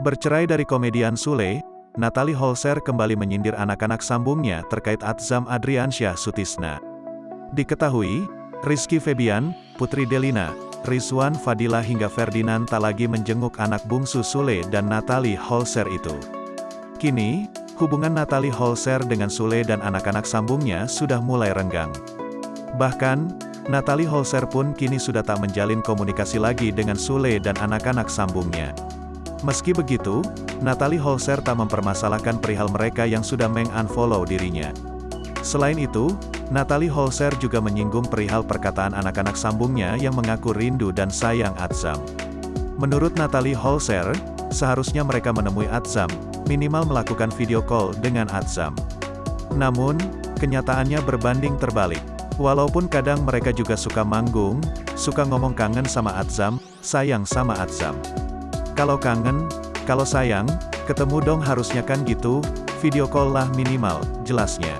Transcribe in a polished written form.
Bercerai dari komedian Sule, Natalie Holzer kembali menyindir anak-anak sambungnya terkait Atzam Adriansyah Sutisna. Diketahui, Rizky Febian, Putri Delina, Rizwan Fadila hingga Ferdinand tak lagi menjenguk anak bungsu Sule dan Natalie Holzer itu. Kini, hubungan Natalie Holzer dengan Sule dan anak-anak sambungnya sudah mulai renggang. Bahkan, Natalie Holzer pun kini sudah tak menjalin komunikasi lagi dengan Sule dan anak-anak sambungnya. Meski begitu, Natalie Holzer tak mempermasalahkan perihal mereka yang sudah meng-unfollow dirinya. Selain itu, Natalie Holzer juga menyinggung perihal perkataan anak-anak sambungnya yang mengaku rindu dan sayang Atzam. Menurut Natalie Holzer, seharusnya mereka menemui Atzam, minimal melakukan video call dengan Atzam. Namun, kenyataannya berbanding terbalik. Walaupun kadang mereka juga suka manggung, suka ngomong kangen sama Atzam, sayang sama Atzam. Kalau kangen, kalau sayang, ketemu dong harusnya kan gitu, video call lah minimal, jelasnya.